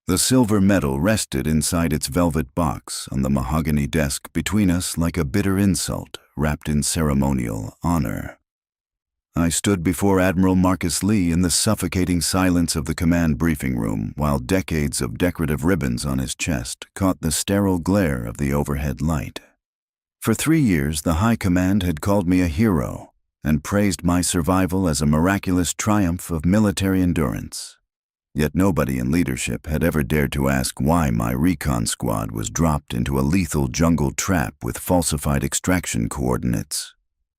The silver medal rested inside its velvet box on the mahogany desk between us like a bitter insult wrapped in ceremonial honor. I stood before Admiral Marcus Lee in the suffocating silence of the command briefing room while decades of decorative ribbons on his chest caught the sterile glare of the overhead light. For 3 years, the High Command had called me a hero and praised my survival as a miraculous triumph of military endurance. Yet nobody in leadership had ever dared to ask why my recon squad was dropped into a lethal jungle trap with falsified extraction coordinates.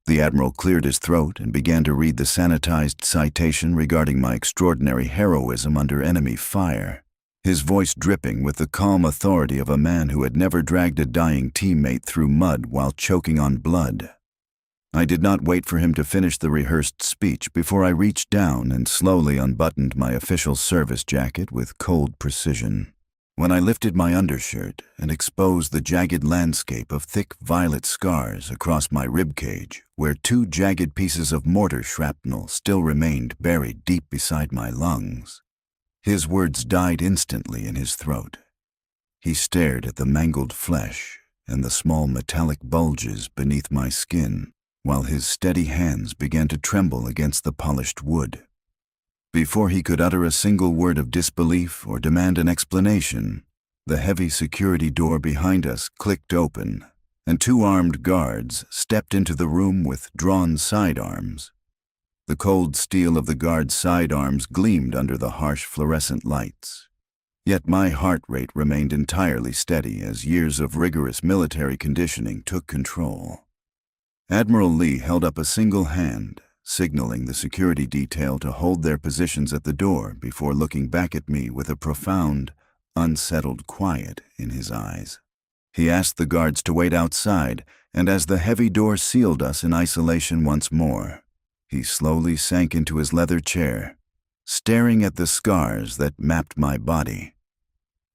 The Admiral cleared his throat and began to read the sanitized citation regarding my extraordinary heroism under enemy fire, his voice dripping with the calm authority of a man who had never dragged a dying teammate through mud while choking on blood. I did not wait for him to finish the rehearsed speech before I reached down and slowly unbuttoned my official service jacket with cold precision. When I lifted my undershirt and exposed the jagged landscape of thick violet scars across my ribcage, where 2 jagged pieces of mortar shrapnel still remained buried deep beside my lungs, his words died instantly in his throat. He stared at the mangled flesh and the small metallic bulges beneath my skin, while his steady hands began to tremble against the polished wood. Before he could utter a single word of disbelief or demand an explanation, the heavy security door behind us clicked open, and 2 armed guards stepped into the room with drawn sidearms. The cold steel of the guards' sidearms gleamed under the harsh fluorescent lights. Yet my heart rate remained entirely steady as years of rigorous military conditioning took control. Admiral Lee held up a single hand, signaling the security detail to hold their positions at the door before looking back at me with a profound, unsettled quiet in his eyes. He asked the guards to wait outside, and as the heavy door sealed us in isolation once more, he slowly sank into his leather chair, staring at the scars that mapped my body.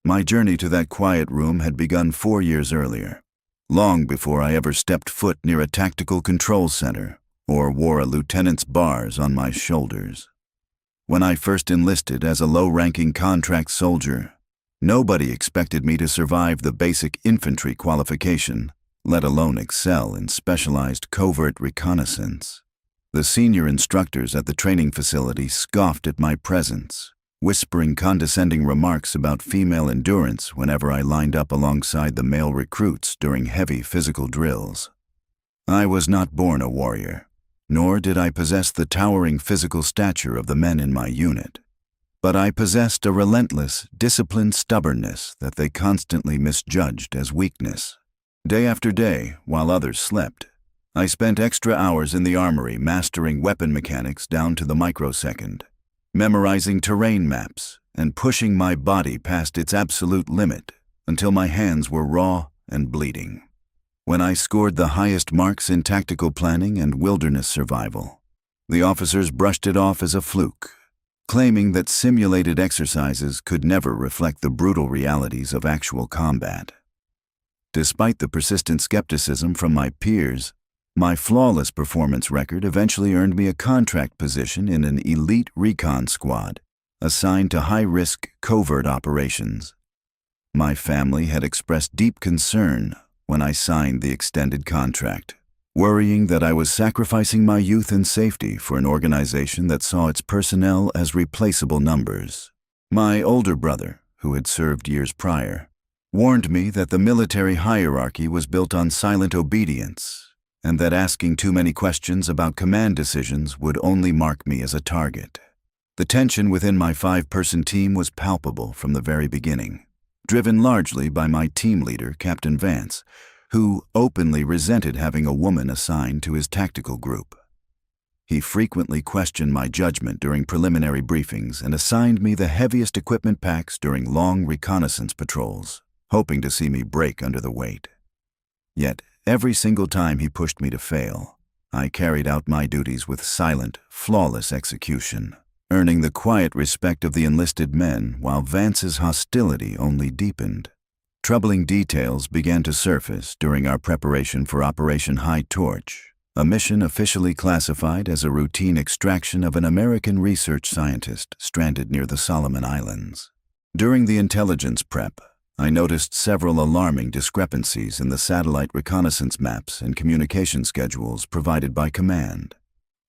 My journey to that quiet room had begun 4 years earlier, long before I ever stepped foot near a tactical control center or wore a lieutenant's bars on my shoulders. When I first enlisted as a low-ranking contract soldier, nobody expected me to survive the basic infantry qualification, let alone excel in specialized covert reconnaissance. The senior instructors at the training facility scoffed at my presence, whispering condescending remarks about female endurance whenever I lined up alongside the male recruits during heavy physical drills. I was not born a warrior, nor did I possess the towering physical stature of the men in my unit. But I possessed a relentless, disciplined stubbornness that they constantly misjudged as weakness. Day after day, while others slept, I spent extra hours in the armory mastering weapon mechanics down to the microsecond, memorizing terrain maps and pushing my body past its absolute limit until my hands were raw and bleeding. When I scored the highest marks in tactical planning and wilderness survival, the officers brushed it off as a fluke, claiming that simulated exercises could never reflect the brutal realities of actual combat. Despite the persistent skepticism from my peers, my flawless performance record eventually earned me a contract position in an elite recon squad assigned to high-risk covert operations. My family had expressed deep concern when I signed the extended contract, worrying that I was sacrificing my youth and safety for an organization that saw its personnel as replaceable numbers. My older brother, who had served years prior, warned me that the military hierarchy was built on silent obedience, and that asking too many questions about command decisions would only mark me as a target. The tension within my 5-person team was palpable from the very beginning, driven largely by my team leader, Captain Vance, who openly resented having a woman assigned to his tactical group. He frequently questioned my judgment during preliminary briefings and assigned me the heaviest equipment packs during long reconnaissance patrols, hoping to see me break under the weight. Yet, every single time he pushed me to fail, I carried out my duties with silent, flawless execution, earning the quiet respect of the enlisted men while Vance's hostility only deepened. Troubling details began to surface during our preparation for Operation High Torch, a mission officially classified as a routine extraction of an American research scientist stranded near the Solomon Islands. During the intelligence prep, I noticed several alarming discrepancies in the satellite reconnaissance maps and communication schedules provided by command.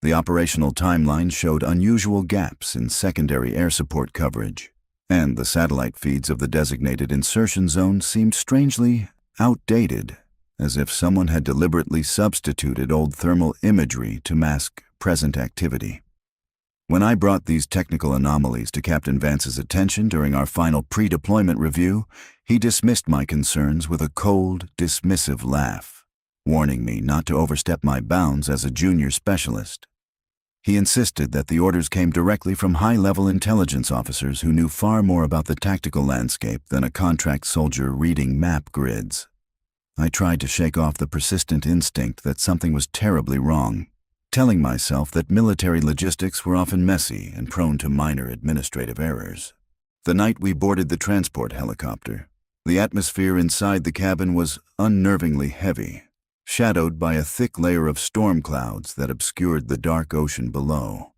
The operational timeline showed unusual gaps in secondary air support coverage, and the satellite feeds of the designated insertion zone seemed strangely outdated, as if someone had deliberately substituted old thermal imagery to mask present activity. When I brought these technical anomalies to Captain Vance's attention during our final pre-deployment review, he dismissed my concerns with a cold, dismissive laugh, warning me not to overstep my bounds as a junior specialist. He insisted that the orders came directly from high-level intelligence officers who knew far more about the tactical landscape than a contract soldier reading map grids. I tried to shake off the persistent instinct that something was terribly wrong, telling myself that military logistics were often messy and prone to minor administrative errors. The night we boarded the transport helicopter, the atmosphere inside the cabin was unnervingly heavy, shadowed by a thick layer of storm clouds that obscured the dark ocean below.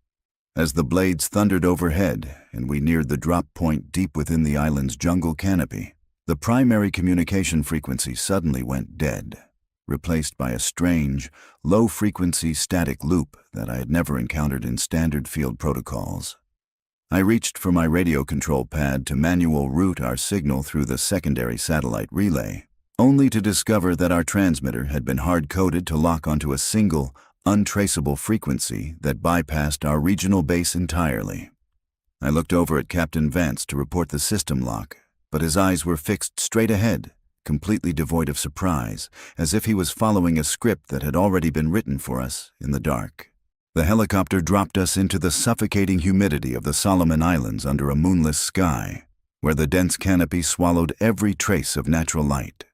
As the blades thundered overhead and we neared the drop point deep within the island's jungle canopy, the primary communication frequency suddenly went dead, replaced by a strange, low-frequency static loop that I had never encountered in standard field protocols. I reached for my radio control pad to manual route our signal through the secondary satellite relay, only to discover that our transmitter had been hard-coded to lock onto a single, untraceable frequency that bypassed our regional base entirely. I looked over at Captain Vance to report the system lock, but his eyes were fixed straight ahead, completely devoid of surprise, as if he was following a script that had already been written for us in the dark. The helicopter dropped us into the suffocating humidity of the Solomon Islands under a moonless sky, where the dense canopy swallowed every trace of natural light.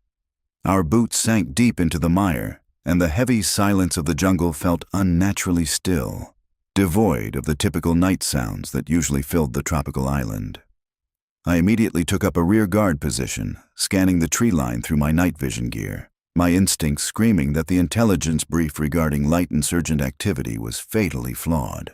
Our boots sank deep into the mire, and the heavy silence of the jungle felt unnaturally still, devoid of the typical night sounds that usually filled the tropical island. I immediately took up a rear guard position, scanning the tree line through my night vision gear, my instincts screaming that the intelligence brief regarding light insurgent activity was fatally flawed.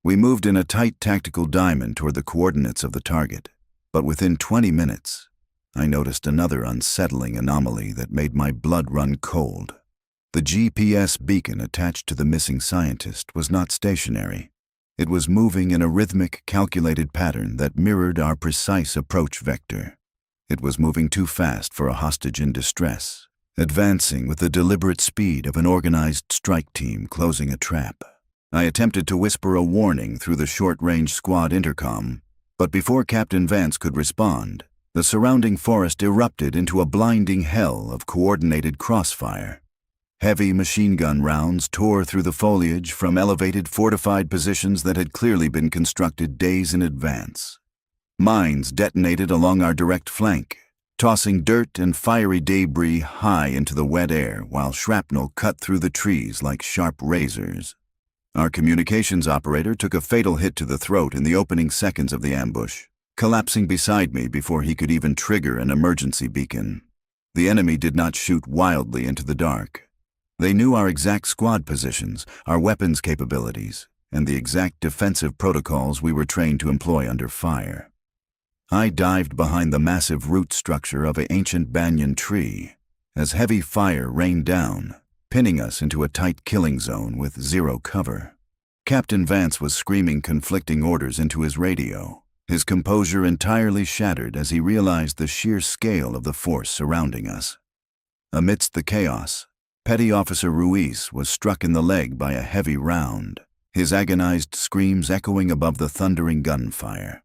We moved in a tight tactical diamond toward the coordinates of the target, but within 20 minutes, I noticed another unsettling anomaly that made my blood run cold. The GPS beacon attached to the missing scientist was not stationary. It was moving in a rhythmic, calculated pattern that mirrored our precise approach vector. It was moving too fast for a hostage in distress, advancing with the deliberate speed of an organized strike team closing a trap. I attempted to whisper a warning through the short-range squad intercom, but before Captain Vance could respond, the surrounding forest erupted into a blinding hell of coordinated crossfire. Heavy machine gun rounds tore through the foliage from elevated fortified positions that had clearly been constructed days in advance. Mines detonated along our direct flank, tossing dirt and fiery debris high into the wet air while shrapnel cut through the trees like sharp razors. Our communications operator took a fatal hit to the throat in the opening seconds of the ambush, collapsing beside me before he could even trigger an emergency beacon. The enemy did not shoot wildly into the dark. They knew our exact squad positions, our weapons capabilities, and the exact defensive protocols we were trained to employ under fire. I dived behind the massive root structure of an ancient banyan tree as heavy fire rained down, pinning us into a tight killing zone with zero cover. Captain Vance was screaming conflicting orders into his radio, his composure entirely shattered as he realized the sheer scale of the force surrounding us. Amidst the chaos, Petty Officer Ruiz was struck in the leg by a heavy round, his agonized screams echoing above the thundering gunfire.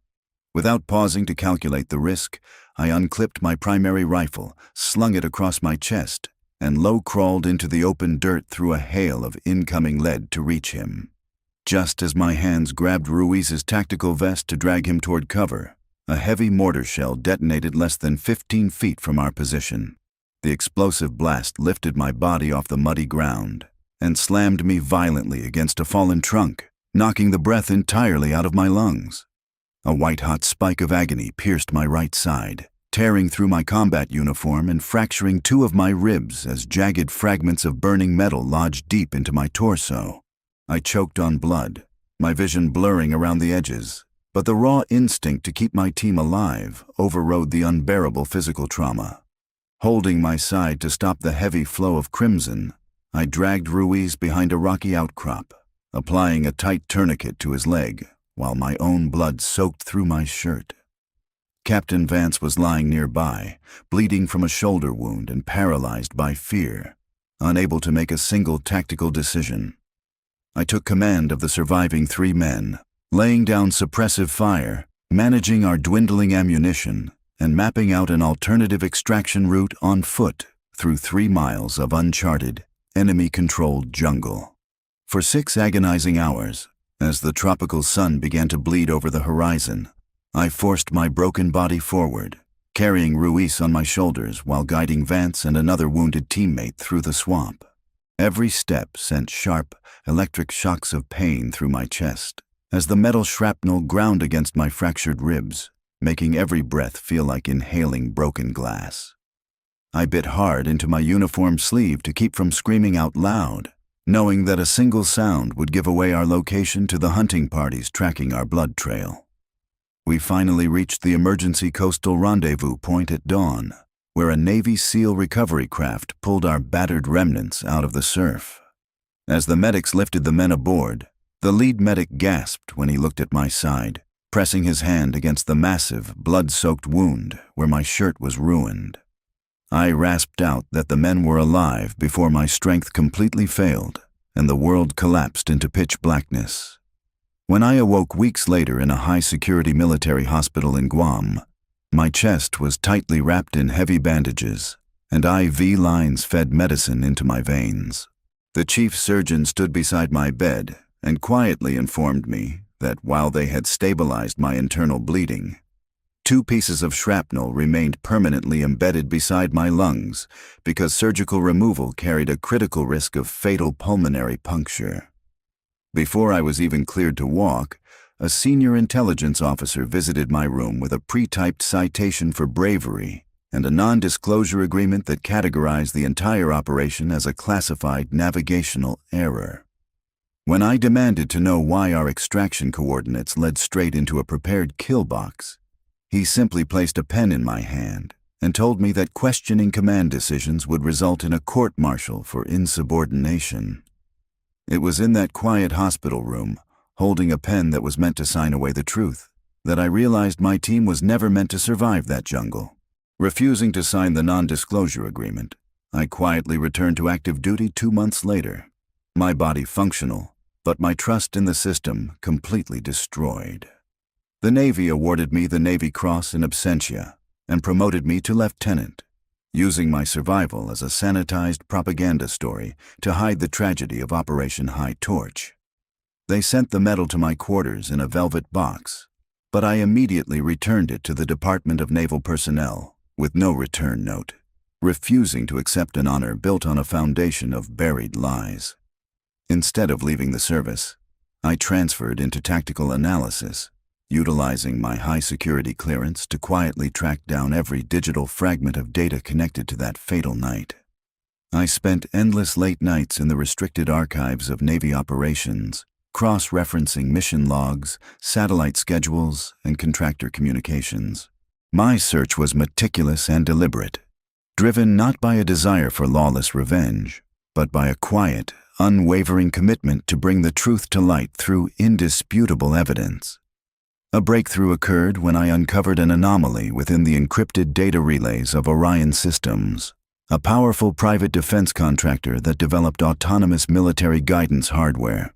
Without pausing to calculate the risk, I unclipped my primary rifle, slung it across my chest, and low-crawled into the open dirt through a hail of incoming lead to reach him. Just as my hands grabbed Ruiz's tactical vest to drag him toward cover, a heavy mortar shell detonated less than 15 feet from our position. The explosive blast lifted my body off the muddy ground and slammed me violently against a fallen trunk, knocking the breath entirely out of my lungs. A white-hot spike of agony pierced my right side, tearing through my combat uniform and fracturing 2 of my ribs as jagged fragments of burning metal lodged deep into my torso. I choked on blood, my vision blurring around the edges, but the raw instinct to keep my team alive overrode the unbearable physical trauma. Holding my side to stop the heavy flow of crimson, I dragged Ruiz behind a rocky outcrop, applying a tight tourniquet to his leg, while my own blood soaked through my shirt. Captain Vance was lying nearby, bleeding from a shoulder wound and paralyzed by fear, unable to make a single tactical decision. I took command of the surviving 3 men, laying down suppressive fire, managing our dwindling ammunition, and mapping out an alternative extraction route on foot through 3 miles of uncharted, enemy-controlled jungle. For 6 agonizing hours, as the tropical sun began to bleed over the horizon, I forced my broken body forward, carrying Ruiz on my shoulders while guiding Vance and another wounded teammate through the swamp. Every step sent sharp, electric shocks of pain through my chest, as the metal shrapnel ground against my fractured ribs, making every breath feel like inhaling broken glass. I bit hard into my uniform sleeve to keep from screaming out loud, knowing that a single sound would give away our location to the hunting parties tracking our blood trail. We finally reached the emergency coastal rendezvous point at dawn, where a Navy SEAL recovery craft pulled our battered remnants out of the surf. As the medics lifted the men aboard, the lead medic gasped when he looked at my side, pressing his hand against the massive, blood-soaked wound where my shirt was ruined. I rasped out that the men were alive before my strength completely failed and the world collapsed into pitch blackness. When I awoke weeks later in a high-security military hospital in Guam, my chest was tightly wrapped in heavy bandages, and IV lines fed medicine into my veins. The chief surgeon stood beside my bed and quietly informed me that while they had stabilized my internal bleeding, 2 pieces of shrapnel remained permanently embedded beside my lungs because surgical removal carried a critical risk of fatal pulmonary puncture. Before I was even cleared to walk, a senior intelligence officer visited my room with a pre-typed citation for bravery and a non-disclosure agreement that categorized the entire operation as a classified navigational error. When I demanded to know why our extraction coordinates led straight into a prepared kill box, he simply placed a pen in my hand and told me that questioning command decisions would result in a court-martial for insubordination. It was in that quiet hospital room, holding a pen that was meant to sign away the truth, that I realized my team was never meant to survive that jungle. Refusing to sign the non-disclosure agreement, I quietly returned to active duty 2 months later, my body functional, but my trust in the system completely destroyed. The Navy awarded me the Navy Cross in absentia and promoted me to lieutenant, using my survival as a sanitized propaganda story to hide the tragedy of Operation High Torch. They sent the medal to my quarters in a velvet box, but I immediately returned it to the Department of Naval Personnel with no return note, refusing to accept an honor built on a foundation of buried lies. Instead of leaving the service, I transferred into tactical analysis, utilizing my high-security clearance to quietly track down every digital fragment of data connected to that fatal night. I spent endless late nights in the restricted archives of Navy operations, cross-referencing mission logs, satellite schedules, and contractor communications. My search was meticulous and deliberate, driven not by a desire for lawless revenge, but by a quiet, unwavering commitment to bring the truth to light through indisputable evidence. A breakthrough occurred when I uncovered an anomaly within the encrypted data relays of Orion Systems, a powerful private defense contractor that developed autonomous military guidance hardware.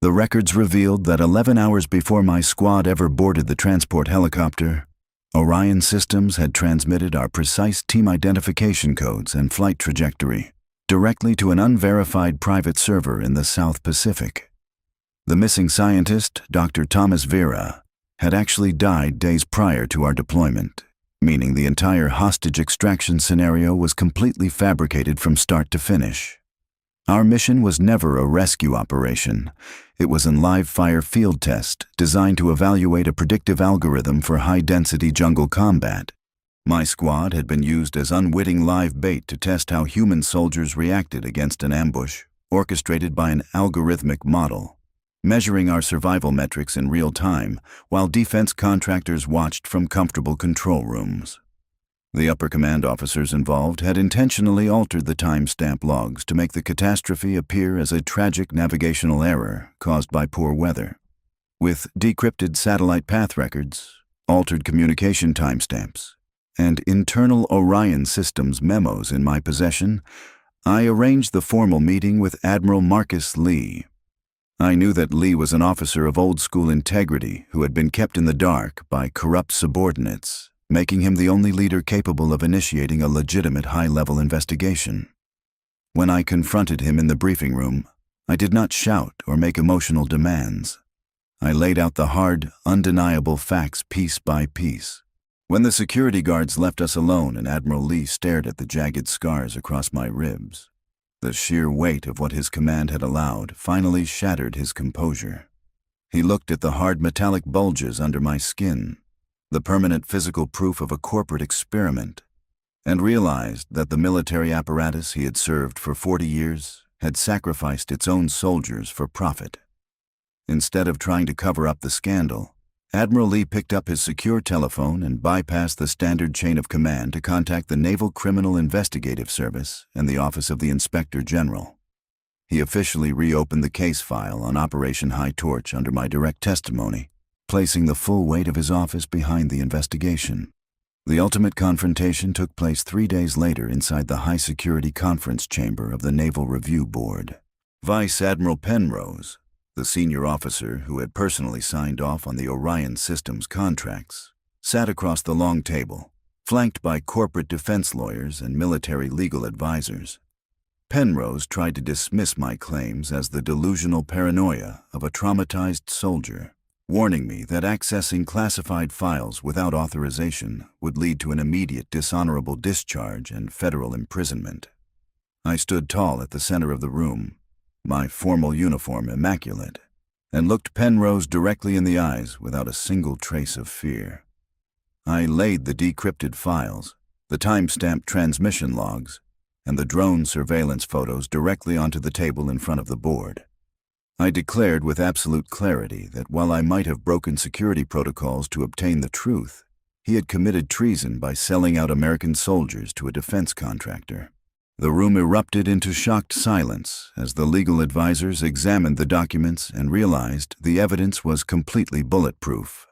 The records revealed that 11 hours before my squad ever boarded the transport helicopter, Orion Systems had transmitted our precise team identification codes and flight trajectory directly to an unverified private server in the South Pacific. The missing scientist, Dr. Thomas Vera, had actually died days prior to our deployment, meaning the entire hostage extraction scenario was completely fabricated from start to finish. Our mission was never a rescue operation. It was a live-fire field test designed to evaluate a predictive algorithm for high-density jungle combat. My squad had been used as unwitting live bait to test how human soldiers reacted against an ambush orchestrated by an algorithmic model. measuring our survival metrics in real time while defense contractors watched from comfortable control rooms. The upper command officers involved had intentionally altered the timestamp logs to make the catastrophe appear as a tragic navigational error caused by poor weather. With decrypted satellite path records, altered communication timestamps, and internal Orion Systems memos in my possession, I arranged the formal meeting with Admiral Marcus Lee. I knew that Lee was an officer of old-school integrity who had been kept in the dark by corrupt subordinates, making him the only leader capable of initiating a legitimate high-level investigation. When I confronted him in the briefing room, I did not shout or make emotional demands. I laid out the hard, undeniable facts piece by piece. When the security guards left us alone and Admiral Lee stared at the jagged scars across my ribs, the sheer weight of what his command had allowed finally shattered his composure. He looked at the hard metallic bulges under my skin, the permanent physical proof of a corporate experiment, and realized that the military apparatus he had served for 40 years had sacrificed its own soldiers for profit. Instead of trying to cover up the scandal, Admiral Lee picked up his secure telephone and bypassed the standard chain of command to contact the Naval Criminal Investigative Service and the Office of the Inspector General. He officially reopened the case file on Operation High Torch under my direct testimony, placing the full weight of his office behind the investigation. The ultimate confrontation took place 3 days later inside the high-security conference chamber of the Naval Review Board. Vice Admiral Penrose, the senior officer who had personally signed off on the Orion Systems contracts, sat across the long table, flanked by corporate defense lawyers and military legal advisors. Penrose tried to dismiss my claims as the delusional paranoia of a traumatized soldier, warning me that accessing classified files without authorization would lead to an immediate dishonorable discharge and federal imprisonment. I stood tall at the center of the room, my formal uniform immaculate, and looked Penrose directly in the eyes without a single trace of fear. I laid the decrypted files, the time-stamped transmission logs, and the drone surveillance photos directly onto the table in front of the board. I declared with absolute clarity that while I might have broken security protocols to obtain the truth, he had committed treason by selling out American soldiers to a defense contractor. The room erupted into shocked silence as the legal advisors examined the documents and realized the evidence was completely bulletproof.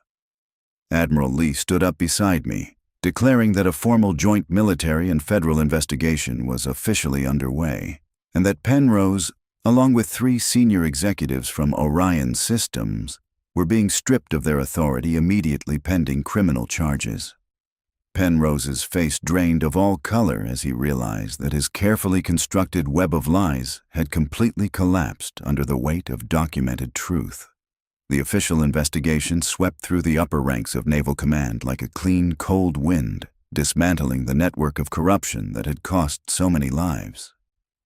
Admiral Lee stood up beside me, declaring that a formal joint military and federal investigation was officially underway, and that Penrose, along with 3 senior executives from Orion Systems, were being stripped of their authority immediately pending criminal charges. Penrose's face drained of all color as he realized that his carefully constructed web of lies had completely collapsed under the weight of documented truth. The official investigation swept through the upper ranks of Naval Command like a clean, cold wind, dismantling the network of corruption that had cost so many lives.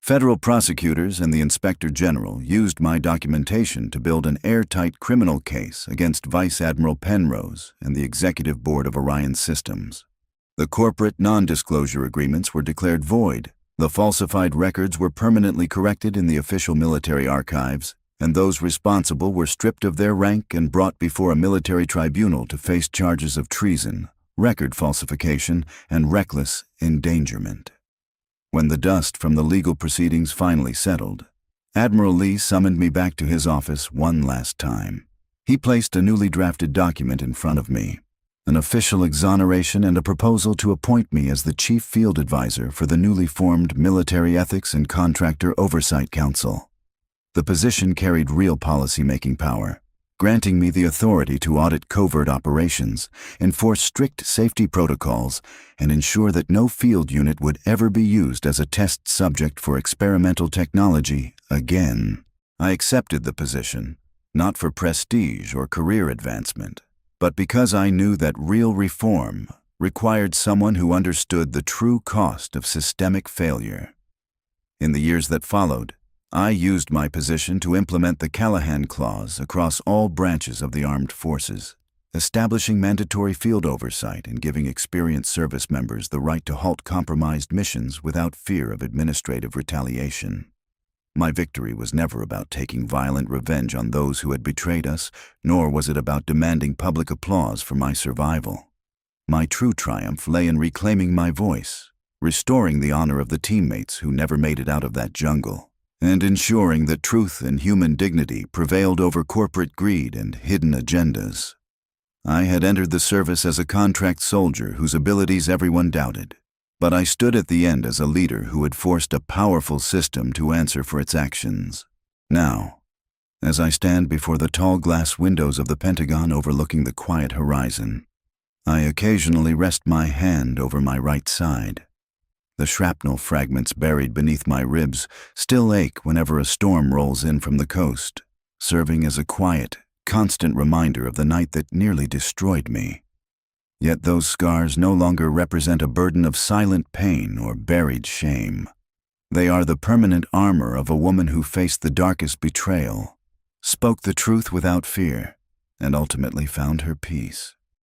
Federal prosecutors and the Inspector General used my documentation to build an airtight criminal case against Vice Admiral Penrose and the Executive Board of Orion Systems. The corporate non-disclosure agreements were declared void, the falsified records were permanently corrected in the official military archives, and those responsible were stripped of their rank and brought before a military tribunal to face charges of treason, record falsification, and reckless endangerment. When the dust from the legal proceedings finally settled, Admiral Lee summoned me back to his office one last time. He placed a newly drafted document in front of me, an official exoneration and a proposal to appoint me as the Chief Field Advisor for the newly formed Military Ethics and Contractor Oversight Council. The position carried real policy-making power, granting me the authority to audit covert operations, enforce strict safety protocols, and ensure that no field unit would ever be used as a test subject for experimental technology again. I accepted the position, not for prestige or career advancement, but because I knew that real reform required someone who understood the true cost of systemic failure. In the years that followed, I used my position to implement the Callahan Clause across all branches of the armed forces, establishing mandatory field oversight and giving experienced service members the right to halt compromised missions without fear of administrative retaliation. My victory was never about taking violent revenge on those who had betrayed us, nor was it about demanding public applause for my survival. My true triumph lay in reclaiming my voice, restoring the honor of the teammates who never made it out of that jungle, and ensuring that truth and human dignity prevailed over corporate greed and hidden agendas. I had entered the service as a contract soldier whose abilities everyone doubted, but I stood at the end as a leader who had forced a powerful system to answer for its actions. Now, as I stand before the tall glass windows of the Pentagon overlooking the quiet horizon, I occasionally rest my hand over my right side. The shrapnel fragments buried beneath my ribs still ache whenever a storm rolls in from the coast, serving as a quiet, constant reminder of the night that nearly destroyed me. Yet those scars no longer represent a burden of silent pain or buried shame. They are the permanent armor of a woman who faced the darkest betrayal, spoke the truth without fear, and ultimately found her peace.